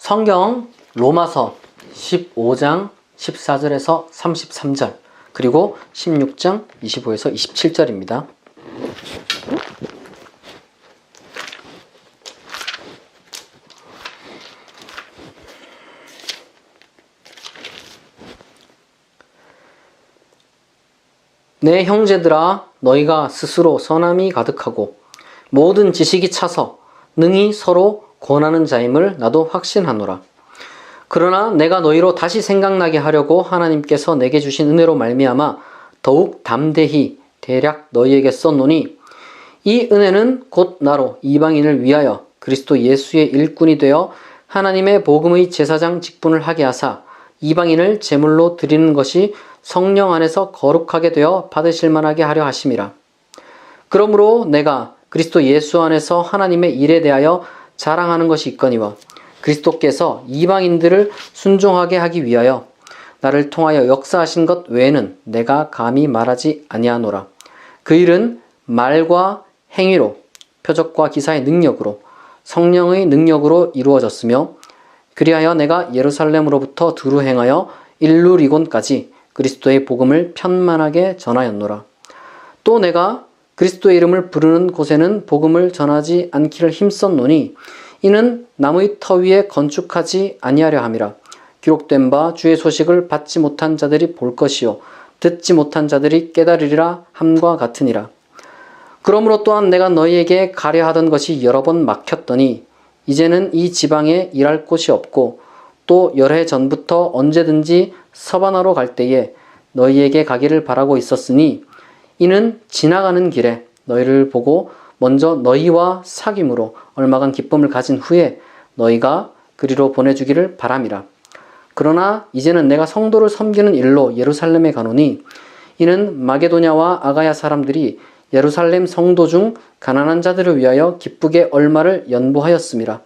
성경 로마서 15장 14절에서 33절 그리고 16장 25에서 27절입니다. 내 형제들아, 너희가 스스로 선함이 가득하고 모든 지식이 차서 능히 서로 권하는 자임을 나도 확신하노라. 그러나 내가 너희로 다시 생각나게 하려고 하나님께서 내게 주신 은혜로 말미암아 더욱 담대히 대략 너희에게 썼노니, 이 은혜는 곧 나로 이방인을 위하여 그리스도 예수의 일꾼이 되어 하나님의 복음의 제사장 직분을 하게 하사 이방인을 제물로 드리는 것이 성령 안에서 거룩하게 되어 받으실 만하게 하려 하심이라. 그러므로 내가 그리스도 예수 안에서 하나님의 일에 대하여 자랑하는 것이 있거니와 그리스도께서 이방인들을 순종하게 하기 위하여 나를 통하여 역사하신 것 외에는 내가 감히 말하지 아니하노라. 그 일은 말과 행위로, 표적과 기사의 능력으로, 성령의 능력으로 이루어졌으며, 그리하여 내가 예루살렘으로부터 두루 행하여 일루리곤까지 그리스도의 복음을 편만하게 전하였노라. 또 내가 그리스도의 이름을 부르는 곳에는 복음을 전하지 않기를 힘썼노니, 이는 나무의 터 위에 건축하지 아니하려 함이라. 기록된 바 주의 소식을 받지 못한 자들이 볼 것이요 듣지 못한 자들이 깨달으리라 함과 같으니라. 그러므로 또한 내가 너희에게 가려 하던 것이 여러 번 막혔더니 이제는 이 지방에 일할 곳이 없고, 또 여러 해 전부터 언제든지 서바나로 갈 때에 너희에게 가기를 바라고 있었으니, 이는 지나가는 길에 너희를 보고 먼저 너희와 사귐으로 얼마간 기쁨을 가진 후에 너희가 그리로 보내주기를 바람이라. 그러나 이제는 내가 성도를 섬기는 일로 예루살렘에 가노니, 이는 마게도냐와 아가야 사람들이 예루살렘 성도 중 가난한 자들을 위하여 기쁘게 얼마를 연보하였음이라.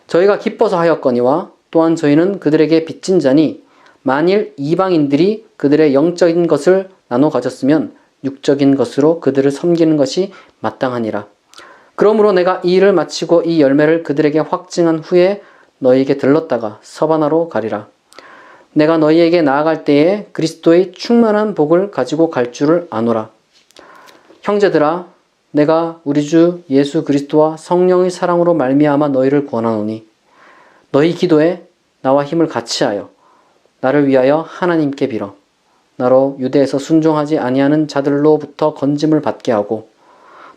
저희가 기뻐서 하였거니와 또한 저희는 그들에게 빚진 자니, 만일 이방인들이 그들의 영적인 것을 나눠 가졌으면 육적인 것으로 그들을 섬기는 것이 마땅하니라. 그러므로 내가 이 일을 마치고 이 열매를 그들에게 확증한 후에 너희에게 들렀다가 서바나로 가리라. 내가 너희에게 나아갈 때에 그리스도의 충만한 복을 가지고 갈 줄을 아노라. 형제들아, 내가 우리 주 예수 그리스도와 성령의 사랑으로 말미암아 너희를 권하노니, 너희 기도에 나와 힘을 같이하여 나를 위하여 하나님께 빌어 나로 유대에서 순종하지 아니하는 자들로부터 건짐을 받게 하고,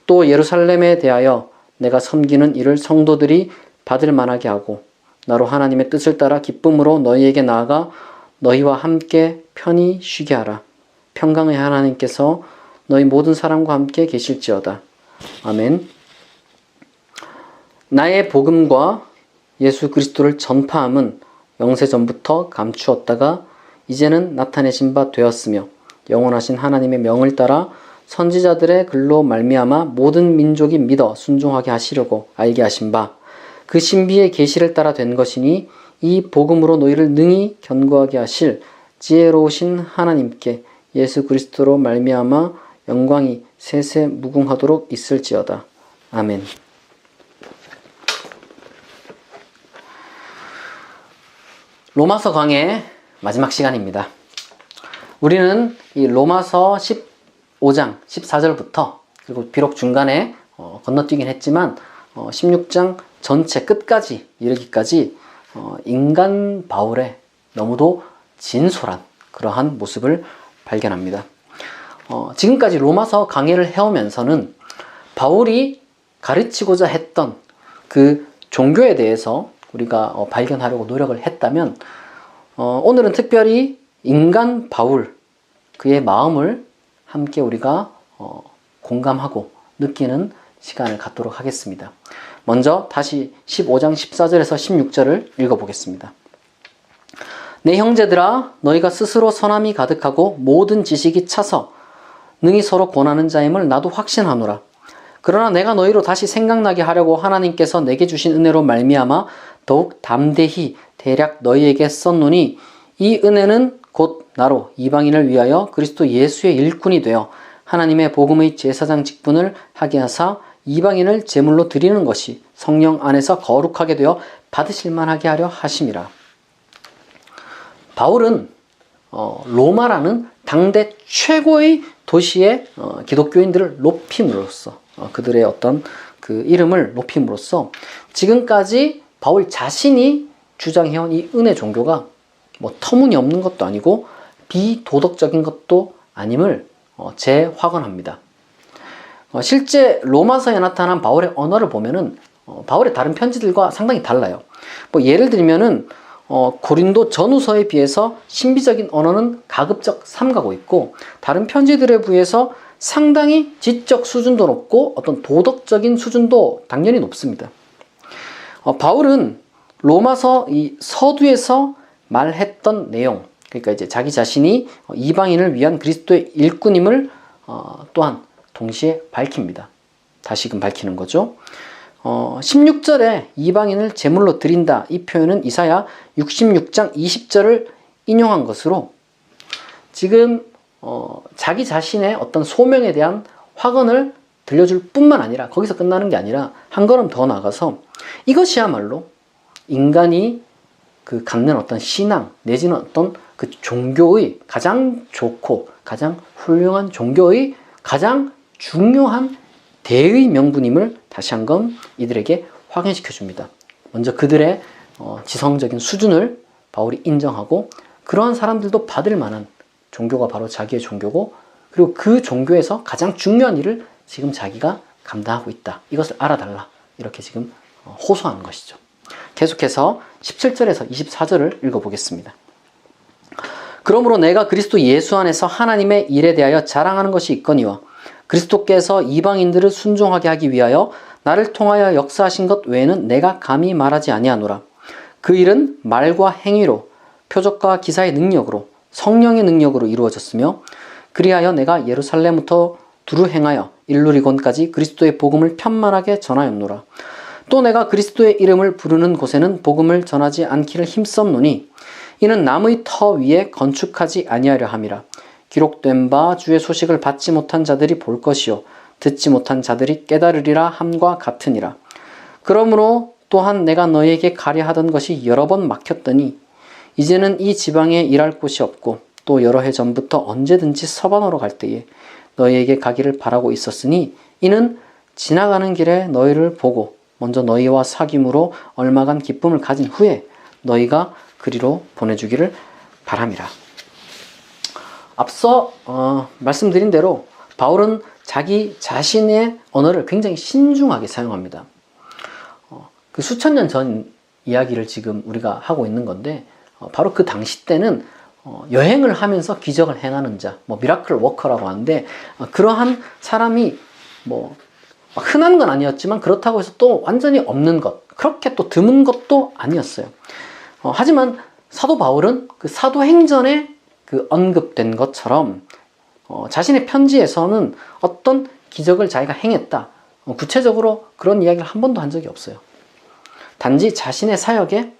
또 예루살렘에 대하여 내가 섬기는 일을 성도들이 받을 만하게 하고, 나로 하나님의 뜻을 따라 기쁨으로 너희에게 나아가 너희와 함께 편히 쉬게 하라. 평강의 하나님께서 너희 모든 사람과 함께 계실지어다. 아멘. 나의 복음과 예수 그리스도를 전파함은 영세전부터 감추었다가 이제는 나타내신 바 되었으며, 영원하신 하나님의 명을 따라 선지자들의 글로 말미암아 모든 민족이 믿어 순종하게 하시려고 알게 하신 바, 그 신비의 계시를 따라 된 것이니, 이 복음으로 너희를 능히 견고하게 하실 지혜로우신 하나님께 예수 그리스도로 말미암아 영광이 세세 무궁하도록 있을지어다. 아멘. 로마서 강의 마지막 시간입니다. 우리는 이 로마서 15장 14절부터, 그리고 비록 중간에 건너뛰긴 했지만 16장 전체 끝까지 이르기까지 인간 바울의 너무도 진솔한 그러한 모습을 발견합니다. 지금까지 로마서 강의를 해오면서는 바울이 가르치고자 했던 그 종교에 대해서 우리가 발견하려고 노력을 했다면, 오늘은 특별히 인간 바울, 그의 마음을 함께 우리가 공감하고 느끼는 시간을 갖도록 하겠습니다. 먼저 다시 15장 14절에서 16절을 읽어보겠습니다. 내 형제들아, 너희가 스스로 선함이 가득하고 모든 지식이 차서 능히 서로 권하는 자임을 나도 확신하노라. 그러나 내가 너희로 다시 생각나게 하려고 하나님께서 내게 주신 은혜로 말미암아 더욱 담대히 대략 너희에게 썼노니, 이 은혜는 곧 나로 이방인을 위하여 그리스도 예수의 일꾼이 되어 하나님의 복음의 제사장 직분을 하게 하사 이방인을 제물로 드리는 것이 성령 안에서 거룩하게 되어 받으실 만하게 하려 하심이라. 바울은 로마라는 당대 최고의 도시의 기독교인들을 높임으로써 그들의 어떤 그 이름을 높임으로써 지금까지 바울 자신이 주장해온 이 은혜 종교가 뭐 터무니없는 것도 아니고 비도덕적인 것도 아님을 재확언합니다. 실제 로마서에 나타난 바울의 언어를 보면은 바울의 다른 편지들과 상당히 달라요. 뭐 예를 들면은 고린도 전후서에 비해서 신비적인 언어는 가급적 삼가고 있고 다른 편지들에 비해서 상당히 지적 수준도 높고 어떤 도덕적인 수준도 당연히 높습니다. 바울은 로마서 이 서두에서 말했던 내용, 그러니까 이제 자기 자신이 이방인을 위한 그리스도의 일꾼임을 또한 동시에 밝힙니다. 다시금 밝히는 거죠. 16절에 이방인을 제물로 드린다, 이 표현은 이사야 66장 20절을 인용한 것으로 지금 자기 자신의 어떤 소명에 대한 확언을 들려줄 뿐만 아니라 거기서 끝나는 게 아니라 한 걸음 더 나아가서 이것이야말로 인간이 그 갖는 어떤 신앙 내지는 어떤 그 종교의 가장 좋고 가장 훌륭한 종교의 가장 중요한 대의 명분임을 다시 한번 이들에게 확인시켜 줍니다. 먼저 그들의 지성적인 수준을 바울이 인정하고 그러한 사람들도 받을 만한 종교가 바로 자기의 종교고 그리고 그 종교에서 가장 중요한 일을 지금 자기가 감당하고 있다. 이것을 알아달라. 이렇게 지금 호소하는 것이죠. 계속해서 17절에서 24절을 읽어보겠습니다. 그러므로 내가 그리스도 예수 안에서 하나님의 일에 대하여 자랑하는 것이 있거니와 그리스도께서 이방인들을 순종하게 하기 위하여 나를 통하여 역사하신 것 외에는 내가 감히 말하지 아니하노라. 그 일은 말과 행위로 표적과 기사의 능력으로 성령의 능력으로 이루어졌으며 그리하여 내가 예루살렘부터 두루 행하여 일루리곤까지 그리스도의 복음을 편만하게 전하였노라. 또 내가 그리스도의 이름을 부르는 곳에는 복음을 전하지 않기를 힘썼노니 이는 남의 터 위에 건축하지 아니하려 함이라. 기록된 바 주의 소식을 받지 못한 자들이 볼 것이요 듣지 못한 자들이 깨달으리라 함과 같으니라. 그러므로 또한 내가 너희에게 가려 하던 것이 여러 번 막혔더니 이제는 이 지방에 일할 곳이 없고 또 여러 해 전부터 언제든지 서반으로 갈 때에 너희에게 가기를 바라고 있었으니 이는 지나가는 길에 너희를 보고 먼저 너희와 사귐으로 얼마간 기쁨을 가진 후에 너희가 그리로 보내주기를 바람이라. 앞서 말씀드린 대로 바울은 자기 자신의 언어를 굉장히 신중하게 사용합니다. 그 수천 년 전 이야기를 지금 우리가 하고 있는 건데 바로 그 당시 때는 여행을 하면서 기적을 행하는 자, 뭐 미라클 워커라고 하는데 그러한 사람이 뭐 흔한 건 아니었지만 그렇다고 해서 또 완전히 없는 것, 그렇게 또 드문 것도 아니었어요. 하지만 사도 바울은 그 사도행전에 그 언급된 것처럼 자신의 편지에서는 어떤 기적을 자기가 행했다, 구체적으로 그런 이야기를 한 번도 한 적이 없어요. 단지 자신의 사역에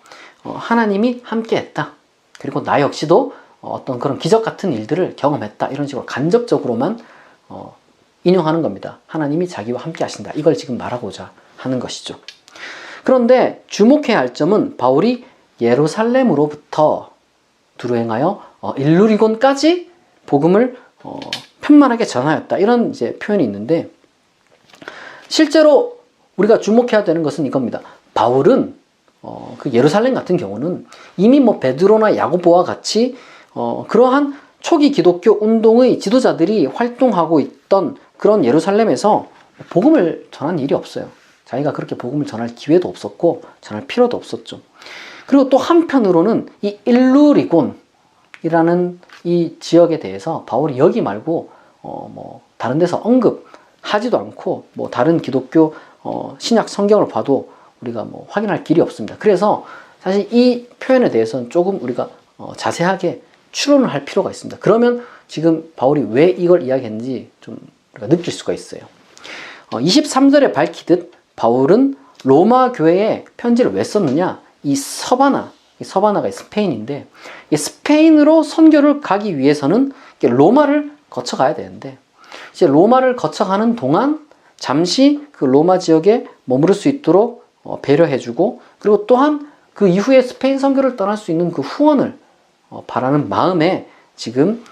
하나님이 함께했다, 그리고 나 역시도 어떤 그런 기적 같은 일들을 경험했다, 이런 식으로 간접적으로만 인용하는 겁니다. 하나님이 자기와 함께 하신다, 이걸 지금 말하고자 하는 것이죠. 그런데 주목해야 할 점은 바울이 예루살렘으로부터 두루 행하여 일루리곤까지 복음을 편만하게 전하였다, 이런 이제 표현이 있는데 실제로 우리가 주목해야 되는 것은 이겁니다. 바울은 그 예루살렘 같은 경우는 이미 뭐 베드로나 야고보와 같이 그러한 초기 기독교 운동의 지도자들이 활동하고 있던 그런 예루살렘에서 복음을 전한 일이 없어요. 자기가 그렇게 복음을 전할 기회도 없었고 전할 필요도 없었죠. 그리고 또 한편으로는 이 일루리곤이라는 이 지역에 대해서 바울이 여기 말고 뭐 다른 데서 언급하지도 않고 뭐 다른 기독교 신약 성경을 봐도 우리가 뭐 확인할 길이 없습니다. 그래서 사실 이 표현에 대해서는 조금 우리가 자세하게 추론을 할 필요가 있습니다. 그러면 지금 바울이 왜 이걸 이야기했는지 좀 우리가 느낄 수가 있어요. 23절에 밝히듯 바울은 로마 교회에 편지를 왜 썼느냐? 이 서바나가 스페인인데 이 스페인으로 선교를 가기 위해서는 로마를 거쳐가야 되는데 이제 로마를 거쳐가는 동안 잠시 그 로마 지역에 머무를 수 있도록 배려해주고, 그리고 또한 그 이후에 스페인 선교를 떠날 수 있는 그 후원을 바라는 마음에 지금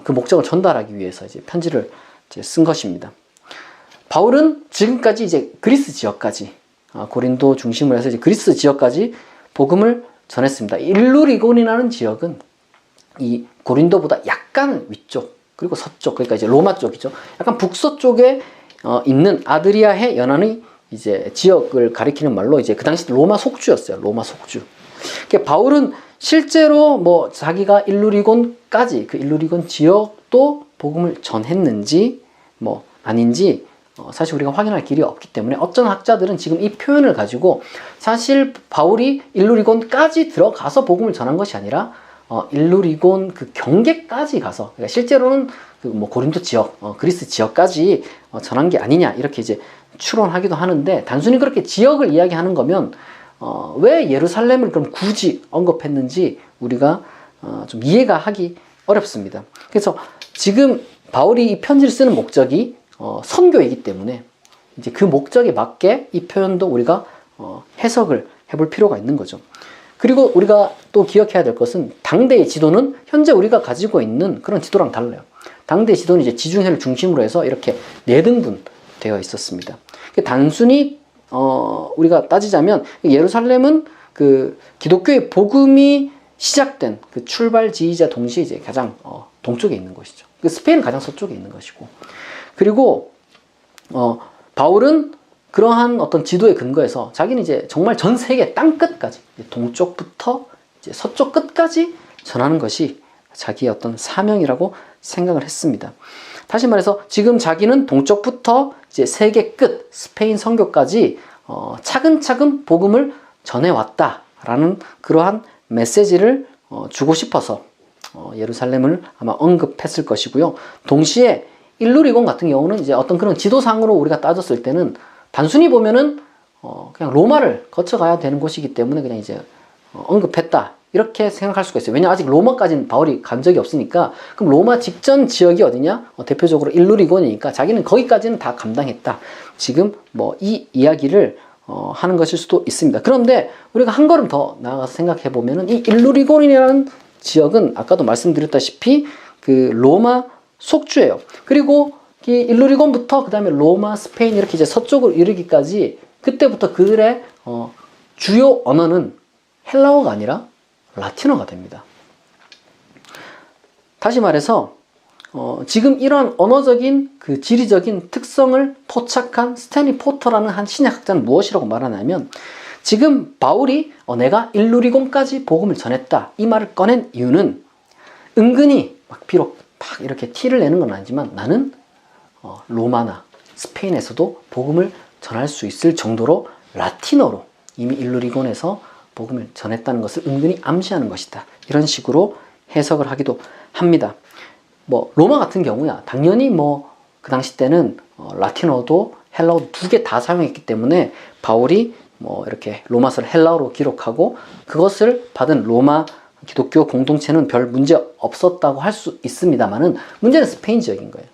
그 목적을 전달하기 위해서 이제 편지를 이제 쓴 것입니다. 바울은 지금까지 이제 그리스 지역까지, 고린도 중심으로 해서 이제 그리스 지역까지 복음을 전했습니다. 일루리곤이라는 지역은 이 고린도보다 약간 위쪽, 그리고 서쪽, 그러니까 이제 로마 쪽이죠. 약간 북서쪽에 있는 아드리아해 연안의 이제 지역을 가리키는 말로 이제 그 당시 로마 속주였어요. 로마 속주. 그러니까 바울은 실제로 뭐 자기가 일루리곤까지, 그 일루리곤 지역도 복음을 전했는지 뭐 아닌지 사실 우리가 확인할 길이 없기 때문에, 어떤 학자들은 지금 이 표현을 가지고 사실 바울이 일루리곤까지 들어가서 복음을 전한 것이 아니라 일루리곤 그 경계까지 가서, 그러니까 실제로는 그 뭐 고린도 지역, 그리스 지역까지 전한 게 아니냐, 이렇게 이제 추론하기도 하는데, 단순히 그렇게 지역을 이야기하는 거면 왜 예루살렘을 그럼 굳이 언급했는지 우리가 좀 이해가 하기 어렵습니다. 그래서 지금 바울이 이 편지를 쓰는 목적이 선교이기 때문에 이제 그 목적에 맞게 이 표현도 우리가 해석을 해볼 필요가 있는 거죠. 그리고 우리가 또 기억해야 될 것은, 당대의 지도는 현재 우리가 가지고 있는 그런 지도랑 달라요. 당대의 지도는 이제 지중해를 중심으로 해서 이렇게 4등분 되어 있었습니다. 단순히 우리가 따지자면 예루살렘은 그 기독교의 복음이 시작된 그 출발 지휘자 동시에 이제 가장 동쪽에 있는 것이죠. 그 스페인은 가장 서쪽에 있는 것이고, 그리고 바울은 그러한 어떤 지도에 근거해서 자기는 이제 정말 전 세계 땅 끝까지, 동쪽부터 이제 서쪽 끝까지 전하는 것이 자기의 어떤 사명이라고 생각을 했습니다. 다시 말해서 지금 자기는 동쪽부터 이제 세계 끝 스페인 선교까지 차근차근 복음을 전해왔다라는 그러한 메시지를 주고 싶어서 예루살렘을 아마 언급했을 것이고요. 동시에 일루리곤 같은 경우는 이제 어떤 그런 지도상으로 우리가 따졌을 때는 단순히 보면은 그냥 로마를 거쳐가야 되는 곳이기 때문에 그냥 이제 언급했다, 이렇게 생각할 수가 있어요. 왜냐하면 아직 로마까지는 바울이 간 적이 없으니까. 그럼 로마 직전 지역이 어디냐? 대표적으로 일루리곤이니까 자기는 거기까지는 다 감당했다, 지금 뭐 이 이야기를 하는 것일 수도 있습니다. 그런데 우리가 한 걸음 더 나아가서 생각해 보면은 이 일루리곤이라는 지역은 아까도 말씀드렸다시피 그 로마 속주예요. 그리고 이 일루리곤부터 그 다음에 로마, 스페인 이렇게 이제 서쪽으로 이르기까지, 그때부터 그들의 주요 언어는 헬라어가 아니라 라틴어가 됩니다. 다시 말해서 지금 이런 언어적인 그 지리적인 특성을 포착한 스탠리 포터라는 한 신약학자는 무엇이라고 말하냐면, 지금 바울이 내가 일루리곤까지 복음을 전했다, 이 말을 꺼낸 이유는 은근히 비록 막 이렇게 티를 내는 건 아니지만 나는 로마나 스페인에서도 복음을 전할 수 있을 정도로 라틴어로 이미 일루리곤에서 복음을 전했다는 것을 은근히 암시하는 것이다, 이런 식으로 해석을 하기도 합니다. 뭐 로마 같은 경우야 당연히 뭐 그 당시 때는 라틴어도 헬라어도 두 개 다 사용했기 때문에 바울이 뭐 이렇게 로마서를 헬라어로 기록하고 그것을 받은 로마 기독교 공동체는 별 문제 없었다고 할 수 있습니다만은, 문제는 스페인 지역인 거예요.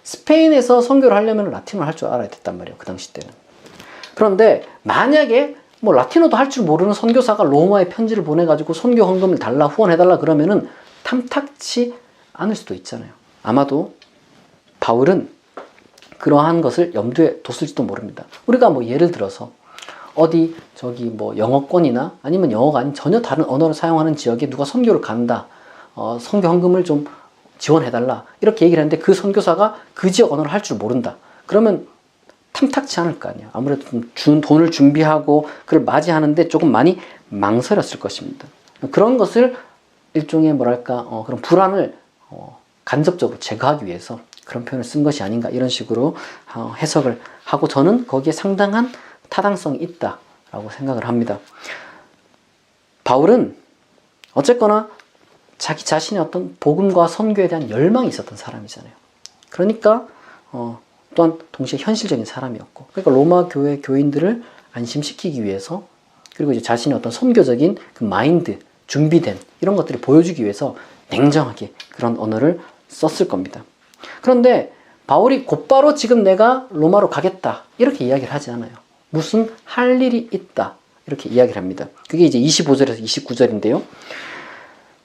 스페인에서 선교를 하려면 라틴어를 할 줄 알아야 됐단 말이에요, 그 당시 때는. 그런데 만약에 뭐 라틴어도 할 줄 모르는 선교사가 로마에 편지를 보내가지고 선교 헌금을 달라, 후원해달라 그러면은 탐탁치 않을 수도 있잖아요. 아마도 바울은 그러한 것을 염두에 뒀을지도 모릅니다. 우리가 뭐 예를 들어서 어디 저기 뭐 영어권이나 아니면 영어가 아닌 전혀 다른 언어를 사용하는 지역에 누가 선교를 간다, 선교 헌금을 좀 지원해달라, 이렇게 얘기를 하는데 그 선교사가 그 지역 언어를 할 줄 모른다, 그러면 탐탁치 않을 거 아니에요. 아무래도 좀 돈을 준비하고 그를 맞이하는데 조금 많이 망설였을 것입니다. 그런 것을 일종의 뭐랄까 그런 불안을 간접적으로 제거하기 위해서 그런 표현을 쓴 것이 아닌가, 이런 식으로 해석을 하고, 저는 거기에 상당한 타당성이 있다라고 생각을 합니다. 바울은 어쨌거나 자기 자신의 어떤 복음과 선교에 대한 열망이 있었던 사람이잖아요. 그러니까 또한 동시에 현실적인 사람이었고, 그러니까 로마 교회 교인들을 안심시키기 위해서, 그리고 이제 자신의 어떤 선교적인 그 마인드, 준비된 이런 것들을 보여주기 위해서 냉정하게 그런 언어를 썼을 겁니다. 그런데 바울이 곧바로 지금 내가 로마로 가겠다 이렇게 이야기를 하지 않아요. 무슨 할 일이 있다 이렇게 이야기를 합니다. 그게 이제 25절에서 29절인데요.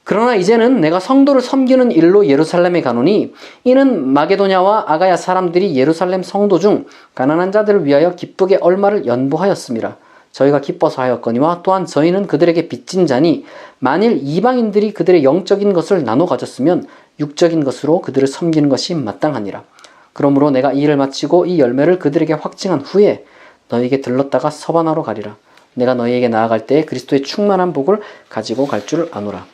그러나 이제는 내가 성도를 섬기는 일로 예루살렘에 가노니 이는 마게도냐와 아가야 사람들이 예루살렘 성도 중 가난한 자들을 위하여 기쁘게 얼마를 연보하였음이라. 저희가 기뻐서 하였거니와 또한 저희는 그들에게 빚진 자니 만일 이방인들이 그들의 영적인 것을 나눠 가졌으면 육적인 것으로 그들을 섬기는 것이 마땅하니라. 그러므로 내가 이 일을 마치고 이 열매를 그들에게 확증한 후에 너희에게 들렀다가 서바나로 가리라. 내가 너희에게 나아갈 때에 그리스도의 충만한 복을 가지고 갈 줄 아노라.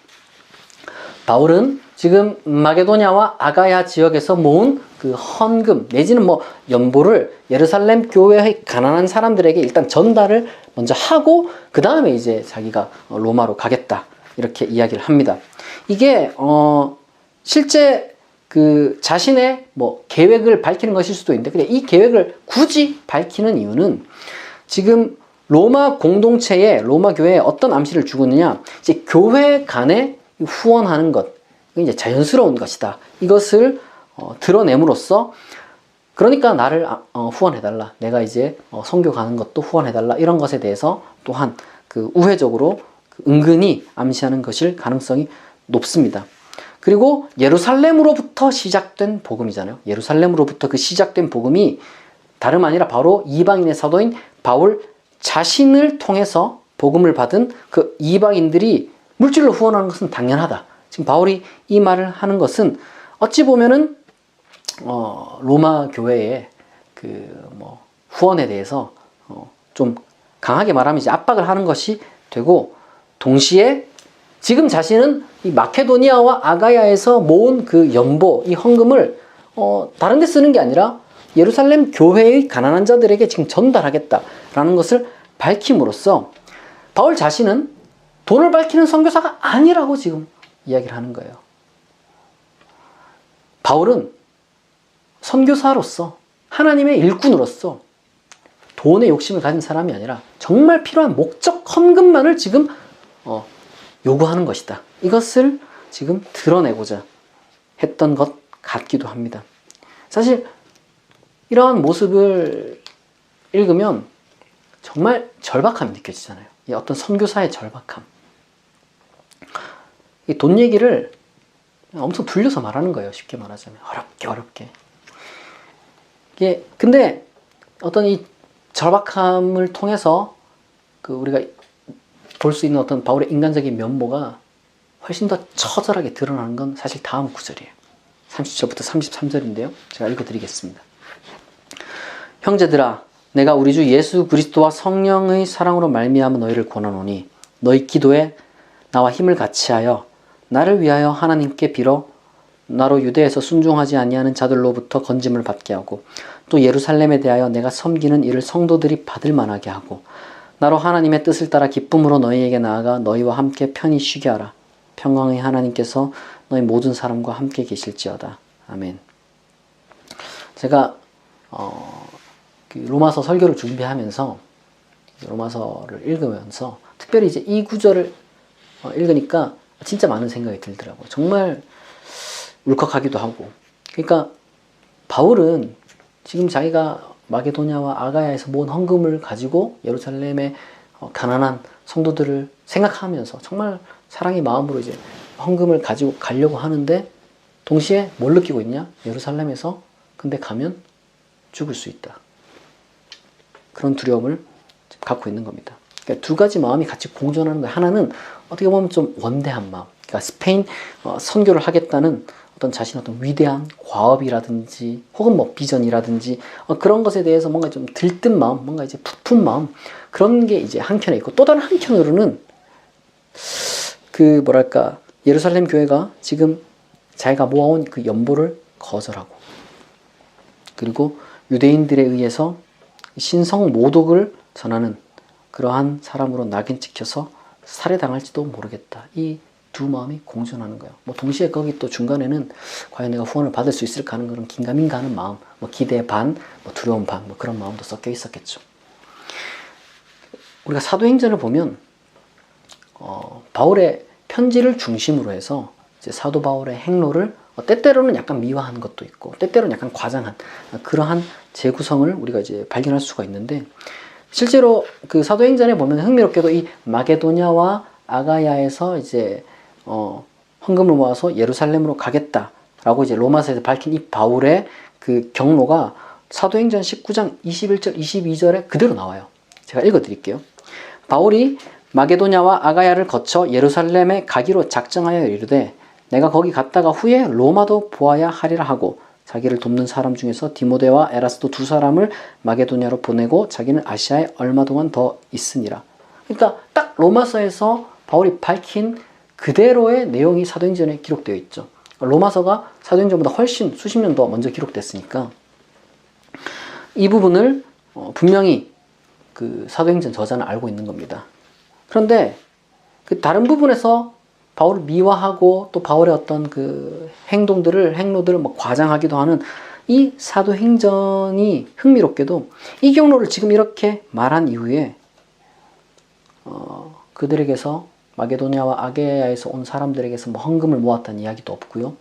바울은 지금 마게도냐와 아가야 지역에서 모은 그 헌금 내지는 뭐 연보를 예루살렘 교회의 가난한 사람들에게 일단 전달을 먼저 하고 그 다음에 이제 자기가 로마로 가겠다 이렇게 이야기를 합니다. 이게 실제 그 자신의 뭐 계획을 밝히는 것일 수도 있는데 근데 이 계획을 굳이 밝히는 이유는 지금 로마 공동체에 로마 교회에 어떤 암시를 주고 있느냐 이제 교회 간에 후원하는 것, 이제 자연스러운 것이다. 이것을 드러냄으로써 그러니까 나를 후원해달라. 내가 이제 선교 가는 것도 후원해달라. 이런 것에 대해서 또한 그 우회적으로 은근히 암시하는 것일 가능성이 높습니다. 그리고 예루살렘으로부터 시작된 복음이잖아요. 예루살렘으로부터 그 시작된 복음이 다름 아니라 바로 이방인의 사도인 바울 자신을 통해서 복음을 받은 그 이방인들이 물질로 후원하는 것은 당연하다. 지금 바울이 이 말을 하는 것은 어찌 보면은 로마 교회의 그 뭐 후원에 대해서 좀 강하게 말하면 이제 압박을 하는 것이 되고 동시에 지금 자신은 이 마케도니아와 아가야에서 모은 그 연보, 이 헌금을 다른 데 쓰는 게 아니라 예루살렘 교회의 가난한 자들에게 지금 전달하겠다라는 것을 밝힘으로써 바울 자신은 돈을 밝히는 선교사가 아니라고 지금 이야기를 하는 거예요. 바울은 선교사로서 하나님의 일꾼으로서 돈의 욕심을 가진 사람이 아니라 정말 필요한 목적 헌금만을 지금 요구하는 것이다. 이것을 지금 드러내고자 했던 것 같기도 합니다. 사실 이러한 모습을 읽으면 정말 절박함이 느껴지잖아요. 이 어떤 선교사의 절박함. 이 돈 얘기를 엄청 불려서 말하는 거예요. 쉽게 말하자면 어렵게. 이게 근데 어떤 이 절박함을 통해서 그 우리가 볼 수 있는 어떤 바울의 인간적인 면모가 훨씬 더 처절하게 드러나는 건 사실 다음 구절이에요. 30절부터 33절인데요. 제가 읽어드리겠습니다. 형제들아, 내가 우리 주 예수 그리스도와 성령의 사랑으로 말미암아 너희를 권하노니 너희 기도에 나와 힘을 같이하여 나를 위하여 하나님께 빌어 나로 유대에서 순종하지 아니하는 자들로부터 건짐을 받게 하고 또 예루살렘에 대하여 내가 섬기는 일을 성도들이 받을 만하게 하고 나로 하나님의 뜻을 따라 기쁨으로 너희에게 나아가 너희와 함께 편히 쉬게 하라. 평강의 하나님께서 너희 모든 사람과 함께 계실지어다. 아멘. 제가 로마서 설교를 준비하면서 로마서를 읽으면서 특별히 이제 이 구절을 읽으니까 진짜 많은 생각이 들더라고요. 정말 울컥하기도 하고. 그러니까 바울은 지금 자기가 마게도냐와 아가야에서 모은 헌금을 가지고 예루살렘의 가난한 성도들을 생각하면서 정말 사랑의 마음으로 이제 헌금을 가지고 가려고 하는데 동시에 뭘 느끼고 있냐? 예루살렘에서 근데 가면 죽을 수 있다. 그런 두려움을 갖고 있는 겁니다. 그러니까 두 가지 마음이 같이 공존하는 거예요. 하나는 어떻게 보면 좀 원대한 마음. 그러니까 스페인 선교를 하겠다는 어떤 자신의 어떤 위대한 과업이라든지 혹은 뭐 비전이라든지 그런 것에 대해서 뭔가 좀 들뜬 마음, 뭔가 이제 부푼 마음 그런 게 이제 한켠에 있고 또 다른 한켠으로는 그 뭐랄까 예루살렘 교회가 지금 자기가 모아온 그 연보를 거절하고 그리고 유대인들에 의해서 신성 모독을 전하는 그러한 사람으로 낙인 찍혀서 살해당할지도 모르겠다. 이 두 마음이 공존하는 거예요. 뭐 동시에 거기 또 중간에는 과연 내가 후원을 받을 수 있을까 하는 그런 긴가민가 하는 마음, 뭐 기대 반, 뭐 두려움 반, 뭐 그런 마음도 섞여 있었겠죠. 우리가 사도행전을 보면 바울의 편지를 중심으로 해서 이제 사도 바울의 행로를 때때로는 약간 미화한 것도 있고 때때로는 약간 과장한 그러한 재구성을 우리가 이제 발견할 수가 있는데, 실제로 그 사도행전에 보면 흥미롭게도 이 마게도냐와 아가야에서 이제 헌금을 모아서 예루살렘으로 가겠다라고 이제 로마서에서 밝힌 이 바울의 그 경로가 사도행전 19장 21절 22절에 그대로 나와요. 제가 읽어드릴게요. 바울이 마게도냐와 아가야를 거쳐 예루살렘에 가기로 작정하여 이르되 내가 거기 갔다가 후에 로마도 보아야 하리라 하고, 자기를 돕는 사람 중에서 디모데와 에라스도 두 사람을 마게도냐로 보내고 자기는 아시아에 얼마 동안 더 있으니라. 그러니까 딱 로마서에서 바울이 밝힌 그대로의 내용이 사도행전에 기록되어 있죠. 로마서가 사도행전보다 훨씬 수십 년 더 먼저 기록됐으니까 이 부분을 분명히 그 사도행전 저자는 알고 있는 겁니다. 그런데 그 다른 부분에서 바울을 미화하고 또 바울의 어떤 그 행로들을 뭐 과장하기도 하는 이 사도행전이 흥미롭게도 이 경로를 지금 이렇게 말한 이후에 그들에게서 마게도냐와 아게야에서 온 사람들에게서 뭐 헌금을 모았다는 이야기도 없고요.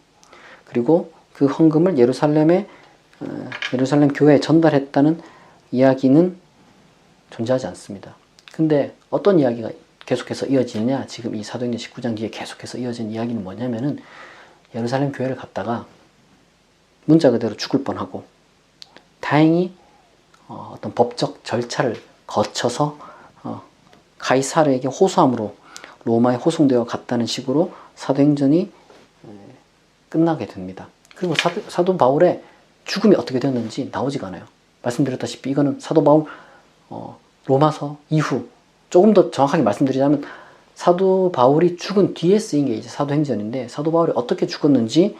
그리고 그 헌금을 예루살렘 교회에 전달했다는 이야기는 존재하지 않습니다. 근데 어떤 이야기가 계속해서 이어지느냐, 지금 이 사도행전 19장 뒤에 계속해서 이어진 이야기는 뭐냐면은 예루살렘 교회를 갔다가 문자 그대로 죽을 뻔하고 다행히 어떤 법적 절차를 거쳐서 가이사르에게 호소함으로 로마에 호송되어 갔다는 식으로 사도행전이 끝나게 됩니다. 그리고 사도 바울의 죽음이 어떻게 되었는지 나오지가 않아요. 말씀드렸다시피 이거는 사도 바울 로마서 이후, 조금 더 정확하게 말씀드리자면 사도 바울이 죽은 뒤에 쓰인 게 이제 사도행전인데, 사도 바울이 어떻게 죽었는지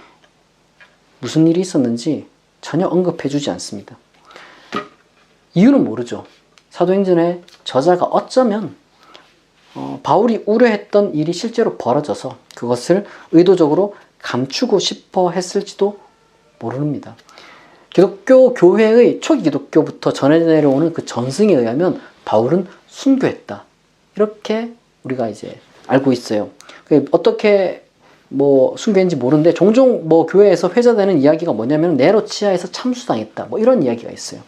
무슨 일이 있었는지 전혀 언급해주지 않습니다. 이유는 모르죠. 사도행전의 저자가 어쩌면 바울이 우려했던 일이 실제로 벌어져서 그것을 의도적으로 감추고 싶어 했을지도 모릅니다. 기독교 교회의 초기 기독교부터 전해 내려오는 그 전승에 의하면 바울은 순교했다, 이렇게 우리가 이제 알고 있어요. 어떻게 뭐 순교했는지 모르는데 종종 뭐 교회에서 회자되는 이야기가 뭐냐면 네로 치하에서 참수당했다, 뭐 이런 이야기가 있어요.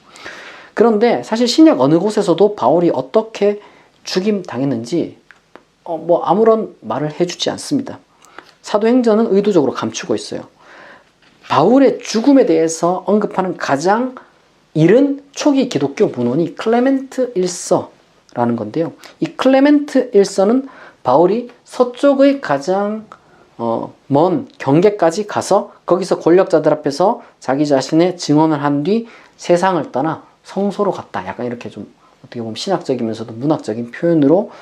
그런데 사실 신약 어느 곳에서도 바울이 어떻게 죽임 당했는지 뭐 아무런 말을 해주지 않습니다. 사도행전은 의도적으로 감추고 있어요. 바울의 죽음에 대해서 언급하는 가장 이른 초기 기독교 문헌이 클레멘트 1서라는 건데요. 이 클레멘트 1서는 바울이 서쪽의 가장 먼 경계까지 가서 거기서 권력자들 앞에서 자기 자신의 증언을 한 뒤 세상을 떠나 성소로 갔다, 약간 이렇게 좀 어떻게 보면 신학적이면서도 문학적인 표현으로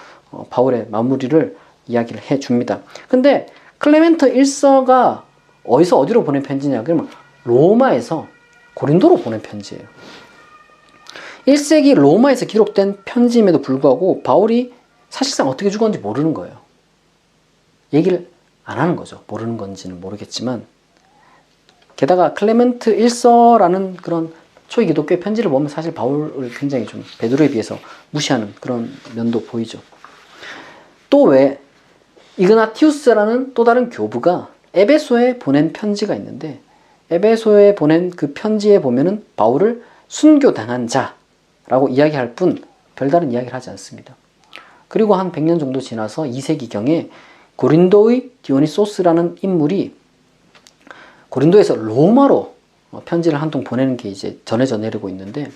바울의 마무리를 이야기를 해줍니다. 근데 클레멘트 1서가 어디로 보낸 편지냐? 그러면 로마에서 고린도로 보낸 편지예요. 1세기 로마에서 기록된 편지임에도 불구하고 바울이 사실상 어떻게 죽었는지 모르는 거예요. 얘기를 안 하는 거죠. 모르는 건지는 모르겠지만, 게다가 클레멘트 1서라는 그런 초기 기독교의 편지를 보면 사실 바울을 굉장히 좀 베드로에 비해서 무시하는 그런 면도 보이죠. 또 왜 이그나티우스라는 또 다른 교부가 에베소에 보낸 편지가 있는데, 에베소에 보낸 그 편지에 보면은 바울을 순교당한 자라고 이야기할 뿐 별다른 이야기를 하지 않습니다. 그리고 한 100년 정도 지나서 2세기경에 고린도의 디오니소스라는 인물이 고린도에서 로마로 편지를 한 통 보내는 게 이제 전해져 내리고 있는데,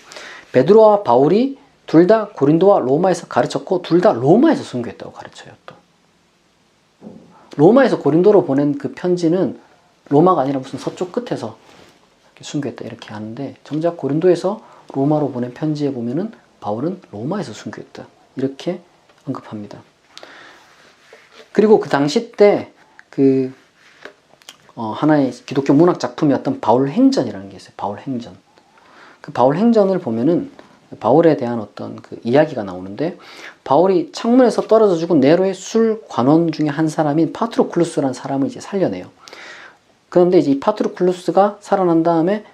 베드로와 바울이 둘 다 고린도와 로마에서 가르쳤고 둘 다 로마에서 순교했다고 가르쳐요. 또 로마에서 고린도로 보낸 그 편지는 로마가 아니라 무슨 서쪽 끝에서 순교했다 이렇게 하는데, 정작 고린도에서 로마로 보낸 편지에 보면은 바울은 로마에서 순교했다 이렇게 언급합니다. 그리고 그 당시 때 그 하나의 기독교 문학 작품이었던 바울행전이라는 게 있어요. 바울행전. 그 바울행전을 보면은 바울에 대한 어떤 그 이야기가 나오는데, 바울이 창문에서 떨어져 죽은 네로의 술 관원 중에 한 사람인 파트로클루스라는 사람을 이제 살려내요. 그런데 이제 이 파트로클루스가 살아난 다음에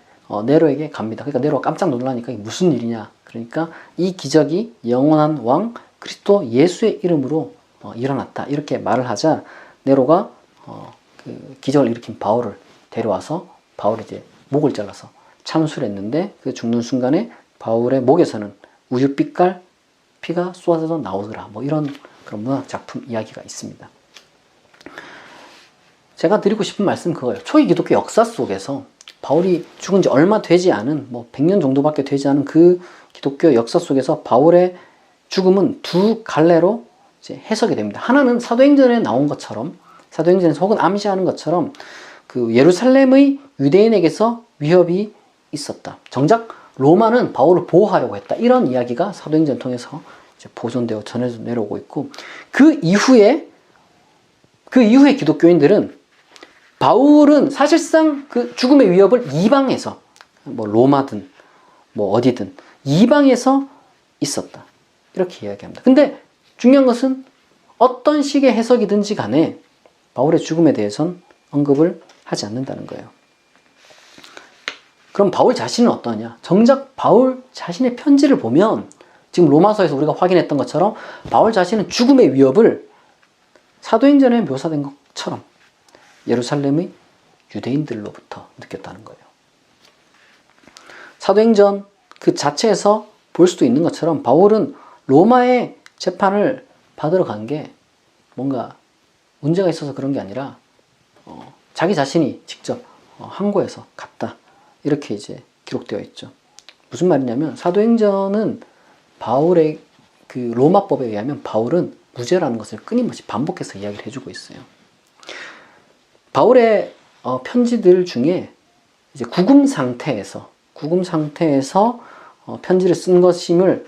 네로에게 갑니다. 그러니까 네로가 깜짝 놀라니까 이게 무슨 일이냐. 그러니까 이 기적이 영원한 왕 그리스도 예수의 이름으로 일어났다 이렇게 말을 하자, 네로가 그 기적을 일으킨 바울을 데려와서 바울이 이제 목을 잘라서 참수를 했는데 그 죽는 순간에 바울의 목에서는 우유빛깔 피가 쏟아져 나오더라. 뭐 이런 그런 문학 작품 이야기가 있습니다. 제가 드리고 싶은 말씀 그거예요. 초기 기독교 역사 속에서 바울이 죽은 지 얼마 되지 않은, 뭐 100년 정도밖에 되지 않은 그 기독교 역사 속에서 바울의 죽음은 두 갈래로 이제 해석이 됩니다. 하나는 사도행전에 나온 것처럼, 사도행전에서 혹은 암시하는 것처럼 그 예루살렘의 유대인에게서 위협이 있었다. 정작 로마는 바울을 보호하려고 했다. 이런 이야기가 사도행전 통해서 이제 보존되어 전해져 내려오고 있고, 그 이후에 기독교인들은 바울은 사실상 그 죽음의 위협을 이방에서, 뭐 로마든 뭐 어디든 이방에서 있었다. 이렇게 이야기합니다. 근데 중요한 것은 어떤 식의 해석이든지 간에 바울의 죽음에 대해서는 언급을 하지 않는다는 거예요. 그럼 바울 자신은 어떠냐? 정작 바울 자신의 편지를 보면 지금 로마서에서 우리가 확인했던 것처럼 바울 자신은 죽음의 위협을 사도행전에 묘사된 것처럼 예루살렘의 유대인들로부터 느꼈다는 거예요. 사도행전 그 자체에서 볼 수도 있는 것처럼 바울은 로마의 재판을 받으러 간 게 뭔가 문제가 있어서 그런 게 아니라 자기 자신이 직접 항고해서 갔다. 이렇게 이제 기록되어 있죠. 무슨 말이냐면 사도행전은 바울의 그 로마법에 의하면 바울은 무죄라는 것을 끊임없이 반복해서 이야기를 해주고 있어요. 바울의 편지들 중에 이제 구금 상태에서 편지를 쓴 것임을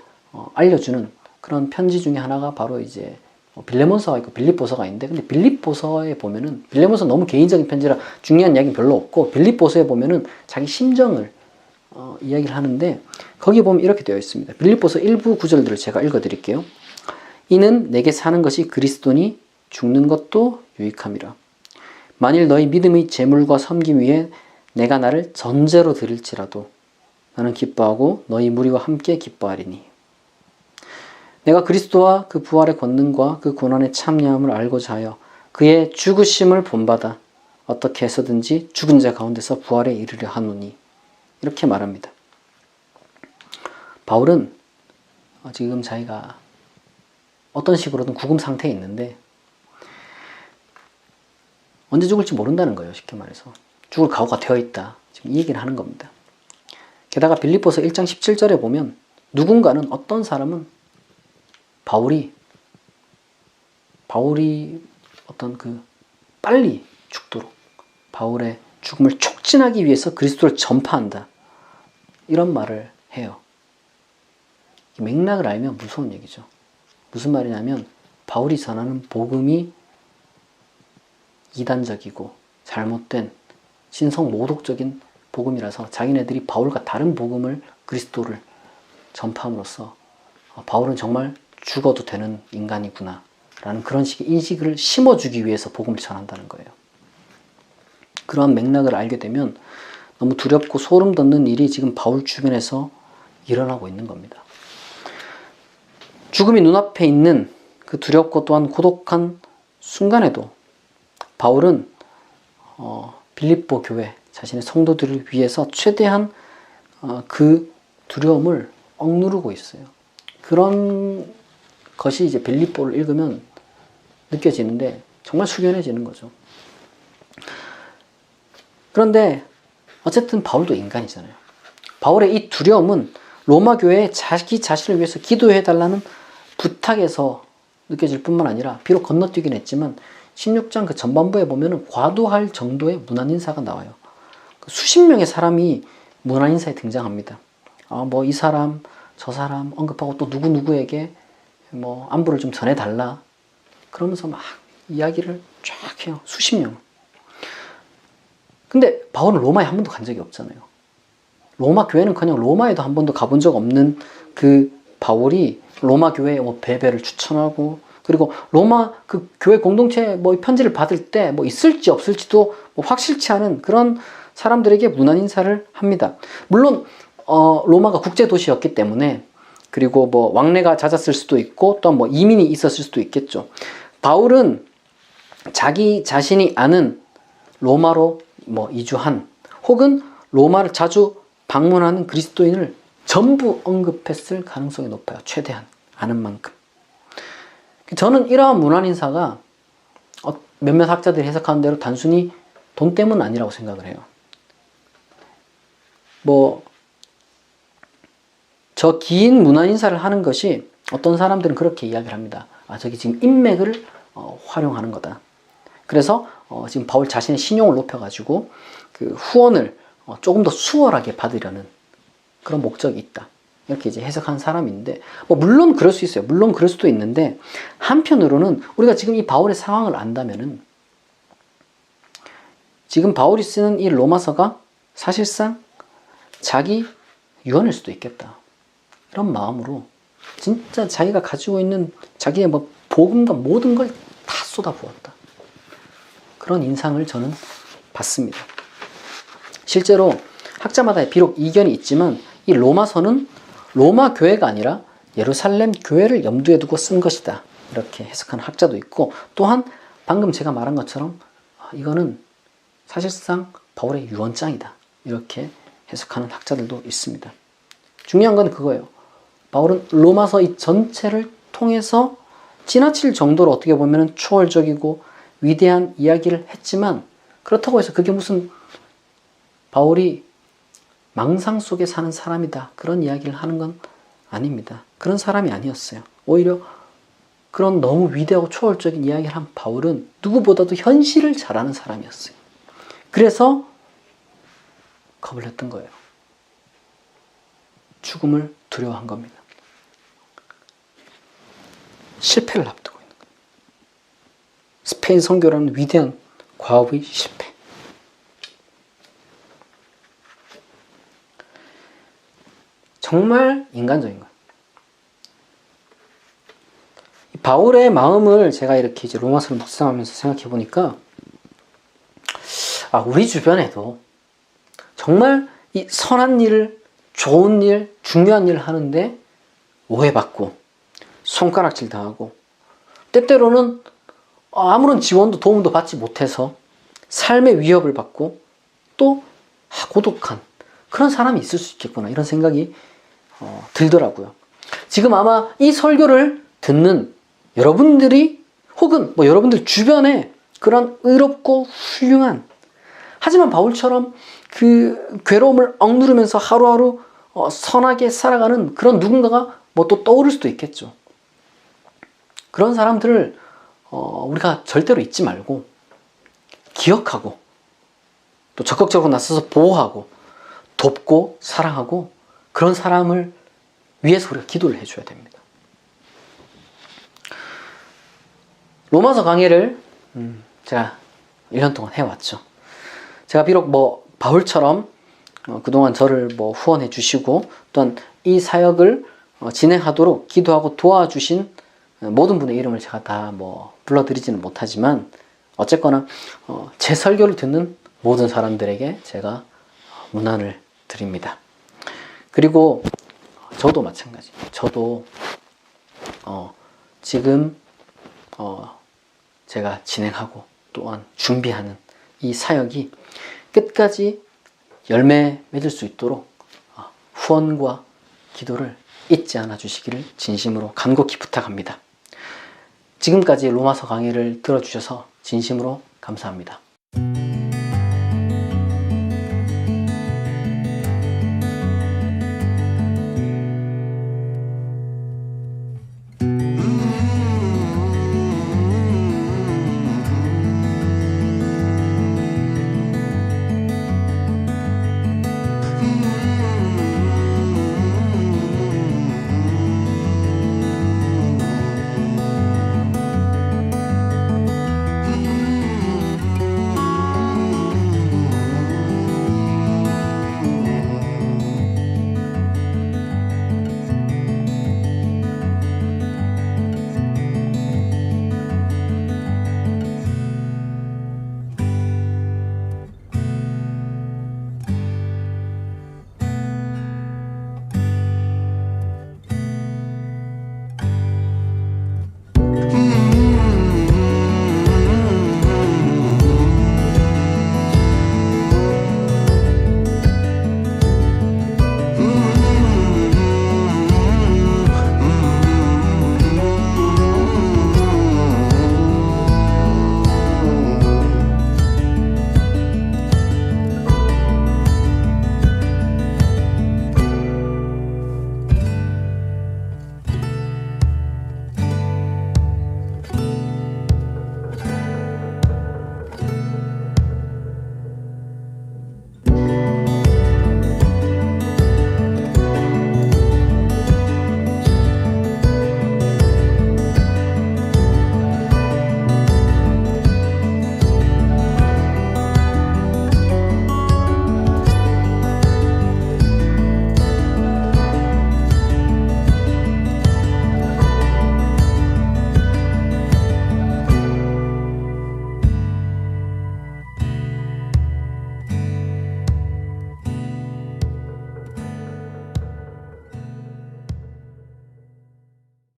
알려주는 그런 편지 중에 하나가 바로 이제 빌레몬서가 있고 빌립보서가 있는데, 근데 빌립보서에 보면은, 빌레몬서 너무 개인적인 편지라 중요한 이야기는 별로 없고, 빌립보서에 보면은 자기 심정을 이야기를 하는데, 거기에 보면 이렇게 되어 있습니다. 빌립보서 일부 구절들을 제가 읽어드릴게요. 이는 내게 사는 것이 그리스도니 죽는 것도 유익함이라. 만일 너희 믿음의 재물과 섬김 위에 내가 나를 전제로 드릴지라도 나는 기뻐하고 너희 무리와 함께 기뻐하리니, 내가 그리스도와 그 부활의 권능과 그 고난의 참여함을 알고자 하여 그의 죽으심을 본받아 어떻게 해서든지 죽은 자 가운데서 부활에 이르려 하노니. 이렇게 말합니다. 바울은 지금 자기가 어떤 식으로든 구금 상태에 있는데 언제 죽을지 모른다는 거예요. 쉽게 말해서 죽을 각오가 되어 있다. 지금 이 얘기를 하는 겁니다. 게다가 빌립보서 1장 17절에 보면 누군가는, 어떤 사람은 바울이 어떤 빨리 죽도록 바울의 죽음을 촉진하기 위해서 그리스도를 전파한다. 이런 말을 해요. 맥락을 알면 무서운 얘기죠. 무슨 말이냐면 바울이 전하는 복음이 이단적이고 잘못된 신성 모독적인 복음이라서 자기네들이 바울과 다른 복음을, 그리스도를 전파함으로써 바울은 정말 죽어도 되는 인간이구나 라는 그런 식의 인식을 심어주기 위해서 복음을 전한다는 거예요. 그러한 맥락을 알게 되면 너무 두렵고 소름 돋는 일이 지금 바울 주변에서 일어나고 있는 겁니다. 죽음이 눈앞에 있는 그 두렵고 또한 고독한 순간에도 바울은 빌립보 교회, 자신의 성도들을 위해서 최대한 그 두려움을 억누르고 있어요. 그런 것이 이제 빌립보를 읽으면 느껴지는데 정말 숙연해지는 거죠. 그런데 어쨌든 바울도 인간이잖아요. 바울의 이 두려움은 로마 교회에 자기 자신을 위해서 기도해달라는 부탁에서 느껴질 뿐만 아니라, 비록 건너뛰긴 했지만 16장 그 전반부에 보면은 과도할 정도의 문안인사가 나와요. 수십 명의 사람이 문안인사에 등장합니다. 뭐 이 사람 저 사람 언급하고 또 누구누구에게 뭐 안부를 좀 전해달라 그러면서 막 이야기를 쫙 해요. 수십 명. 근데 바울은 로마에 한 번도 간 적이 없잖아요. 로마 교회는커녕 로마에도 한 번도 가본 적 없는 그 바울이 로마 교회에 뭐 베베를 추천하고, 그리고 로마 그 교회 공동체 뭐 편지를 받을 때 뭐 있을지 없을지도 뭐 확실치 않은 그런 사람들에게 문안 인사를 합니다. 물론 로마가 국제 도시였기 때문에, 그리고 뭐 왕래가 잦았을 수도 있고 또 뭐 이민이 있었을 수도 있겠죠. 바울은 자기 자신이 아는 로마로 뭐 이주한 혹은 로마를 자주 방문하는 그리스도인을 전부 언급했을 가능성이 높아요. 최대한 아는 만큼. 저는 이러한 문안인사가 몇몇 학자들이 해석하는 대로 단순히 돈 때문은 아니라고 생각을 해요. 저 긴 문안인사를 하는 것이 어떤 사람들은 그렇게 이야기를 합니다. 저기 지금 인맥을 활용하는 거다. 그래서 지금 바울 자신의 신용을 높여가지고 그 후원을 조금 더 수월하게 받으려는 그런 목적이 있다. 이렇게 이제 해석한 사람인데, 물론 그럴 수 있어요. 물론 그럴 수도 있는데, 한편으로는 우리가 지금 이 바울의 상황을 안다면은, 지금 바울이 쓰는 이 로마서가 사실상 자기 유언일 수도 있겠다. 이런 마음으로 진짜 자기가 가지고 있는 자기의 복음과 모든 걸 다 쏟아부었다. 그런 인상을 저는 받습니다. 실제로 학자마다 비록 이견이 있지만 이 로마서는 로마 교회가 아니라 예루살렘 교회를 염두에 두고 쓴 것이다. 이렇게 해석하는 학자도 있고, 또한 방금 제가 말한 것처럼 이거는 사실상 바울의 유언장이다. 이렇게 해석하는 학자들도 있습니다. 중요한 건 그거예요. 바울은 로마서 이 전체를 통해서 지나칠 정도로 어떻게 보면 초월적이고 위대한 이야기를 했지만, 그렇다고 해서 그게 무슨 바울이 망상 속에 사는 사람이다, 그런 이야기를 하는 건 아닙니다. 그런 사람이 아니었어요. 오히려 그런 너무 위대하고 초월적인 이야기를 한 바울은 누구보다도 현실을 잘 아는 사람이었어요. 그래서 겁을 냈던 거예요. 죽음을 두려워한 겁니다. 실패를 앞두고 있는 거예요. 스페인 선교라는 위대한 과업의 실패. 정말 인간적인 거예요. 바울의 마음을 제가 이렇게 이제 로마서를 묵상하면서 생각해 보니까, 우리 주변에도 정말 이 선한 일을, 좋은 일, 중요한 일을 하는데 오해받고 손가락질 당하고, 때때로는 아무런 지원도 도움도 받지 못해서 삶의 위협을 받고 또 고독한 그런 사람이 있을 수 있겠구나, 이런 생각이 들더라고요. 지금 아마 이 설교를 듣는 여러분들이 혹은 여러분들 주변에 그런 의롭고 훌륭한, 하지만 바울처럼 그 괴로움을 억누르면서 하루하루 선하게 살아가는 그런 누군가가 또 떠오를 수도 있겠죠. 그런 사람들을 우리가 절대로 잊지 말고 기억하고 또 적극적으로 나서서 보호하고 돕고 사랑하고, 그런 사람을 위해서 우리가 기도를 해줘야 됩니다. 로마서 강의를 제가 1년 동안 해왔죠. 제가 비록 바울처럼 그동안 저를 후원해 주시고 또한 이 사역을 진행하도록 기도하고 도와주신 모든 분의 이름을 제가 다 불러드리지는 못하지만, 어쨌거나 제 설교를 듣는 모든 사람들에게 제가 문안을 드립니다. 그리고 저도 마찬가지. 저도 지금 제가 진행하고 또한 준비하는 이 사역이 끝까지 열매 맺을 수 있도록 후원과 기도를 잊지 않아 주시기를 진심으로 간곡히 부탁합니다. 지금까지 로마서 강의를 들어주셔서 진심으로 감사합니다.